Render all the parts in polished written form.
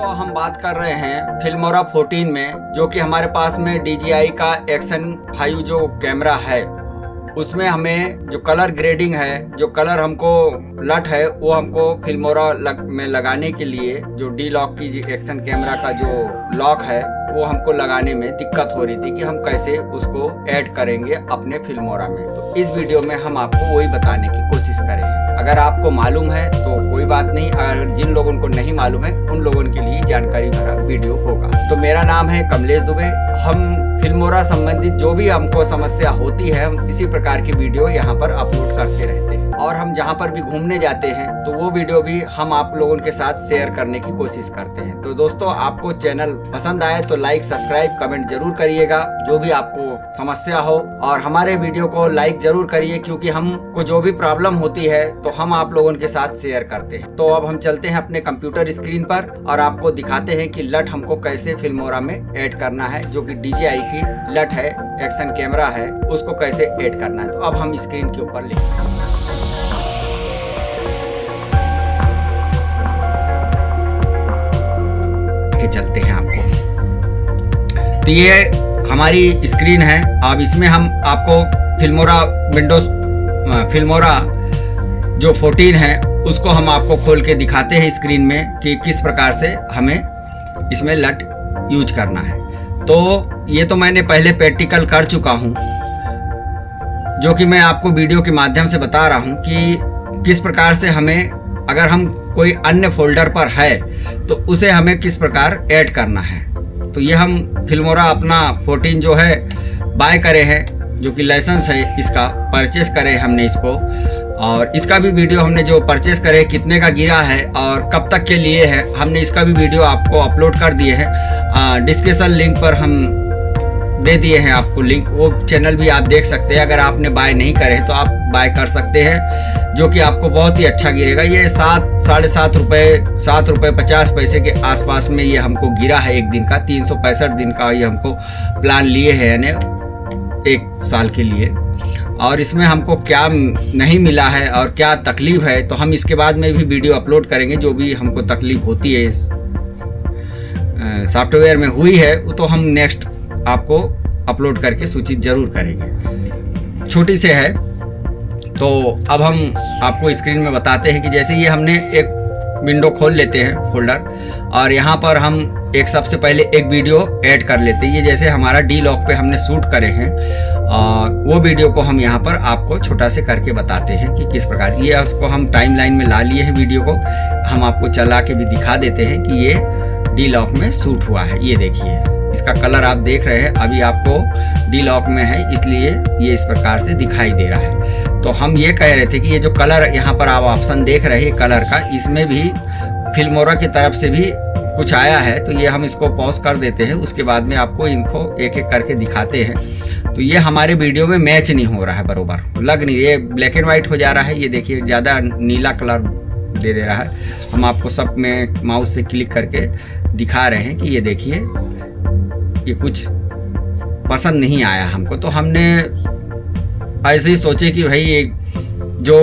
दोस्तों हम बात कर रहे हैं फिल्मोरा 14 में, जो कि हमारे पास में DJI का एक्शन 5 जो कैमरा है, उसमें हमें जो कलर ग्रेडिंग है, जो कलर हमको लट है, वो हमको फिल्मोरा में लगाने के लिए जो डी लॉक की एक्शन कैमरा का जो लॉक है वो हमको लगाने में दिक्कत हो रही थी कि हम कैसे उसको ऐड करेंगे अपने फिल्मोरा में। तो इस वीडियो में हम आपको वही बताने की कोशिश करेंगे। अगर आपको मालूम है तो कोई बात नहीं, अगर जिन लोगों को नहीं मालूम है उन लोगों के लिए जानकारी भरा वीडियो होगा। तो मेरा नाम है कमलेश दुबे। हम फिल्मोरा संबंधित जो भी हमको समस्या होती है, हम इसी प्रकार की वीडियो यहाँ पर अपलोड करते रहते हैं, और हम जहाँ पर भी घूमने जाते हैं तो वो वीडियो भी हम आप लोगों के साथ शेयर करने की कोशिश करते हैं। तो दोस्तों, आपको चैनल पसंद आए तो लाइक, सब्सक्राइब, कमेंट जरूर करिएगा जो भी आपको समस्या हो, और हमारे वीडियो को लाइक जरूर करिए, क्योंकि हमको जो भी प्रॉब्लम होती है तो हम आप लोगों के साथ शेयर करते हैं। तो अब हम चलते हैं अपने कंप्यूटर स्क्रीन पर और आपको दिखाते हैं कि लट हमको कैसे फिल्मोरा में ऐड करना है, जो कि DJI की लट है, एक्शन कैमरा है, उसको कैसे ऐड करना है। तो अब हम स्क्रीन के ऊपर ले चलते हैं आपको। तो ये हमारी स्क्रीन है। अब इसमें हम आपको फिल्मोरा जो 14 है उसको हम आपको खोल के दिखाते हैं स्क्रीन में कि किस प्रकार से हमें इसमें लट यूज करना है। तो ये तो मैंने पहले प्रैक्टिकल कर चुका हूँ, जो कि मैं आपको वीडियो के माध्यम से बता रहा हूँ कि किस प्रकार से हमें, अगर हम कोई अन्य फोल्डर पर है तो उसे हमें किस प्रकार ऐड करना है। तो ये हम फिल्मोरा अपना 14 जो है बाय करे हैं, जो कि लाइसेंस है, इसका परचेस करे हमने इसको, और इसका भी वीडियो हमने जो परचेस करे कितने का गिरा है और कब तक के लिए है, हमने इसका भी वीडियो आपको अपलोड कर दिए हैं। डिस्क्रिप्शन लिंक पर हम दे दिए हैं आपको लिंक, वो चैनल भी आप देख सकते हैं। अगर आपने बाय नहीं करे तो आप बाय कर सकते हैं, जो कि आपको बहुत ही अच्छा गिरेगा। ये 7-7.5 रुपये, 7 रुपये 50 पैसे के आसपास में ये हमको गिरा है एक दिन का। 365 दिन का ये हमको प्लान लिए है, यानी 1 साल के लिए। और इसमें हमको क्या नहीं मिला है और क्या तकलीफ है, तो हम इसके बाद में भी वीडियो अपलोड करेंगे। जो भी हमको तकलीफ होती है इस सॉफ्टवेयर में हुई है, वो तो हम नेक्स्ट आपको अपलोड करके सूचित जरूर करेंगे। छोटी से है, तो अब हम आपको स्क्रीन में बताते हैं कि जैसे ये हमने एक विंडो खोल लेते हैं फोल्डर, और यहाँ पर हम एक सबसे पहले एक वीडियो ऐड कर लेते हैं। ये जैसे हमारा डी लॉक पे हमने शूट करे हैं, वो वीडियो को हम यहाँ पर आपको छोटा से करके बताते हैं कि किस प्रकार। ये उसको हम टाइमलाइन में ला लिए हैं वीडियो को, हम आपको चला के भी दिखा देते हैं कि ये डी लॉक में शूट हुआ है। ये देखिए, इसका कलर आप देख रहे हैं, अभी आपको डी लॉक में है इसलिए ये इस प्रकार से दिखाई दे रहा है। तो हम ये कह रहे थे कि ये जो कलर यहाँ पर आप ऑप्शन देख रहे हैं कलर का, इसमें भी फिल्मोरा की तरफ से भी कुछ आया है। तो ये हम इसको पॉज कर देते हैं, उसके बाद में आपको इनको एक एक करके दिखाते हैं। तो ये हमारे वीडियो में मैच नहीं हो रहा है, बरोबर लग नहीं, ये ब्लैक एंड वाइट हो जा रहा है। ये देखिए, ज़्यादा नीला कलर दे रहा है। हम आपको सब में माउस से क्लिक करके दिखा रहे हैं कि ये देखिए, ये कुछ पसंद नहीं आया हमको। तो हमने ऐसे ही सोचे कि भाई ये जो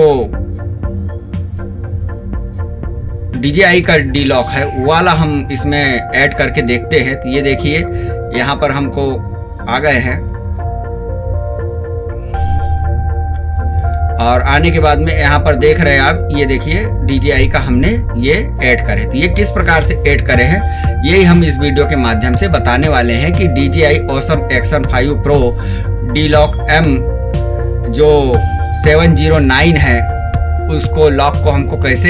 DJI का डी लॉक है वो वाला हम इसमें ऐड करके देखते हैं। तो ये देखिए, यहाँ पर हमको आ गए हैं, और आने के बाद में यहाँ पर देख रहे हैं आप, ये देखिए DJI का हमने ये ऐड करे। तो ये किस प्रकार से ऐड करे हैं, यही हम इस वीडियो के माध्यम से बताने वाले हैं कि DJI Awesome Action 5 Pro D-Lock M जो 709 है, उसको लॉक को हमको कैसे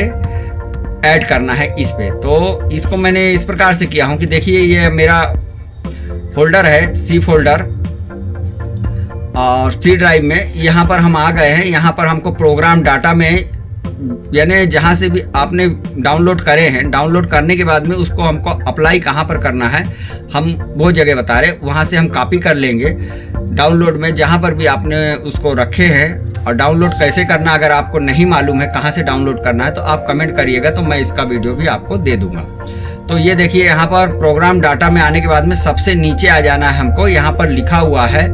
ऐड करना है इस पे। तो इसको मैंने इस प्रकार से किया हूँ कि देखिए, ये मेरा फोल्डर है, C फोल्डर, और C ड्राइव में यहाँ पर हम आ गए हैं। यहाँ पर हमको प्रोग्राम डाटा में, यानी जहाँ से भी आपने डाउनलोड करे हैं, डाउनलोड करने के बाद में उसको हमको अप्लाई कहाँ पर करना है, हम वो जगह बता रहे, वहाँ से हम कॉपी कर लेंगे डाउनलोड में, जहाँ पर भी आपने उसको रखे हैं। और डाउनलोड कैसे करना, अगर आपको नहीं मालूम है कहाँ से डाउनलोड करना है, तो आप कमेंट करिएगा, तो मैं इसका वीडियो भी आपको दे दूँगा। तो ये देखिए, यहाँ पर प्रोग्राम डाटा में आने के बाद में सबसे नीचे आ जाना है हमको। यहाँ पर लिखा हुआ है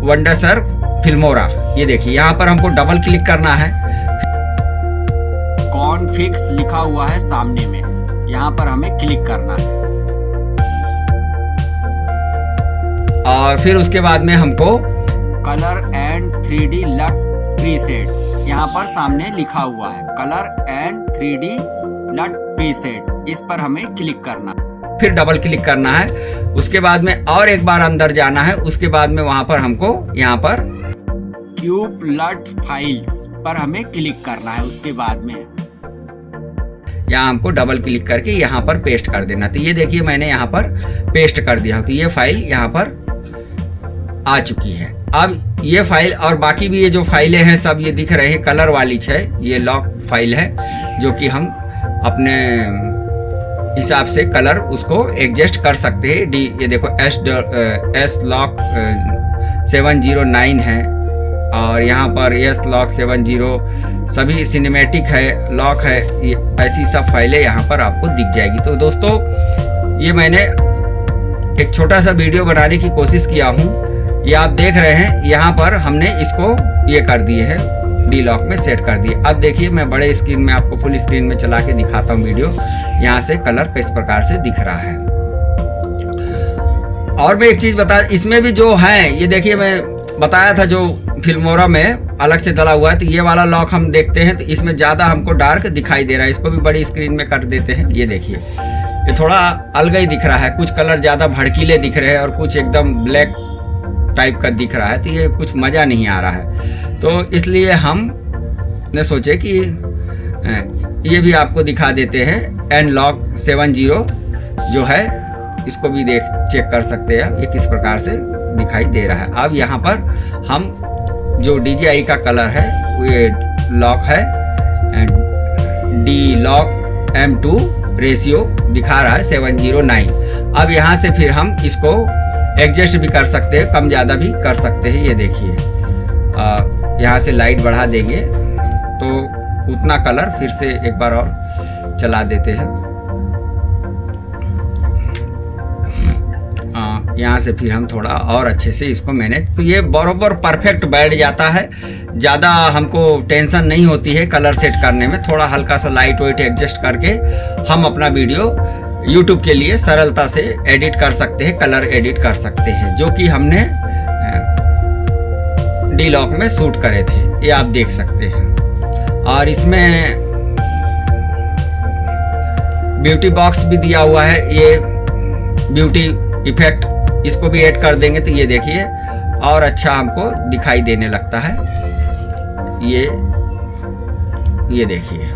वंडरसर्फ फिल्मोरा। ये देखिए, यहाँ पर हमको डबल क्लिक करना है, कॉन्फिग्स लिखा हुआ है सामने में, यहाँ पर हमें क्लिक करना है और फिर उसके बाद में हमको कलर एंड 3D लट प्रीसेट, यहाँ पर सामने लिखा हुआ है कलर एंड 3D लट प्रीसेट, इस पर हमें क्लिक करना, फिर डबल क्लिक करना है। उसके बाद में और एक बार अंदर जाना है। उसके बाद में वहां पर हमको यहाँ पर क्यूब लट फाइल्स पर हमें क्लिक करना है। उसके बाद में यहाँ हमको डबल क्लिक करके यहाँ पर पेस्ट कर देना। तो ये देखिए मैंने यहाँ पर पेस्ट कर दिया, तो ये फाइल यहाँ पर आ चुकी है। अब ये फाइल और बाकी भी ये जो फाइलें हैं सब ये दिख रहे हैं, कलर वाली है, ये लॉक फाइल है जो कि हम अपने हिसाब से कलर उसको एडजस्ट कर सकते हैं। ये देखो एस लॉक 709 है और यहाँ पर एस लॉक 70 सभी सिनेमैटिक है, लॉक है, ये ऐसी सब फाइलें यहाँ पर आपको दिख जाएगी। तो दोस्तों ये मैंने एक छोटा सा वीडियो बनाने की कोशिश किया हूँ। ये आप देख रहे हैं यहाँ पर हमने इसको ये कर दिए है, डी लॉक में सेट कर दिए। अब देखिए मैं बड़े स्क्रीन में आपको फुल स्क्रीन में चला के दिखाता हूँ वीडियो, यहाँ से कलर किस प्रकार से दिख रहा है। और मैं एक चीज बता, इसमें भी जो है ये देखिए मैं बताया था जो फिल्मोरा में अलग से डला हुआ है, तो ये वाला लॉक हम देखते हैं तो इसमें ज्यादा हमको डार्क दिखाई दे रहा है। इसको भी बड़ी स्क्रीन में कर देते हैं। ये देखिए ये थोड़ा अलग ही दिख रहा है, कुछ कलर ज्यादा भड़कीले दिख रहे हैं और कुछ एकदम ब्लैक टाइप का दिख रहा है, तो ये कुछ मज़ा नहीं आ रहा है। तो इसलिए हम ने सोचे कि ये भी आपको दिखा देते हैं। एंड लॉक 70 जो है इसको भी चेक कर सकते हैं ये किस प्रकार से दिखाई दे रहा है। अब यहाँ पर हम जो DJI का कलर है ये लॉक है डी लॉक M2 रेशियो दिखा रहा है 709। अब यहाँ से फिर हम इसको एडजस्ट भी कर सकते हैं, कम ज़्यादा भी कर सकते हैं। ये देखिए यहाँ से लाइट बढ़ा देंगे तो उतना कलर फिर से एक बार और चला देते हैं। यहाँ से फिर हम थोड़ा और अच्छे से इसको मैनेज, तो ये बराबर परफेक्ट बैठ जाता है। ज़्यादा हमको टेंशन नहीं होती है कलर सेट करने में। थोड़ा हल्का सा लाइट वाइट एडजस्ट करके हम अपना वीडियो YouTube के लिए सरलता से एडिट कर सकते हैं, कलर एडिट कर सकते हैं, जो कि हमने डी लॉक में शूट करे थे। ये आप देख सकते हैं। और इसमें ब्यूटी बॉक्स भी दिया हुआ है, ये ब्यूटी इफेक्ट, इसको भी ऐड कर देंगे तो ये देखिए और अच्छा हमको दिखाई देने लगता है। ये देखिए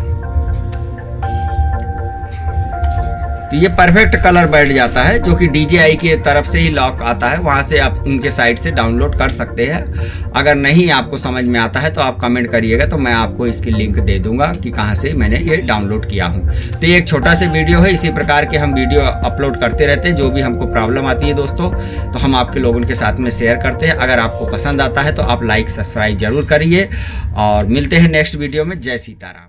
तो ये परफेक्ट कलर बैठ जाता है, जो कि DJI की तरफ से ही लॉक आता है, वहाँ से आप उनके साइट से डाउनलोड कर सकते हैं। अगर नहीं आपको समझ में आता है तो आप कमेंट करिएगा, तो मैं आपको इसकी लिंक दे दूंगा कि कहाँ से मैंने ये डाउनलोड किया हूँ। तो ये एक छोटा सा वीडियो है, इसी प्रकार के हम वीडियो अपलोड करते रहते हैं। जो भी हमको प्रॉब्लम आती है दोस्तों तो हम आपके लोगों के साथ में शेयर करते हैं। अगर आपको पसंद आता है तो आप लाइक सब्सक्राइब जरूर करिए और मिलते हैं नेक्स्ट वीडियो में। जय सीताराम।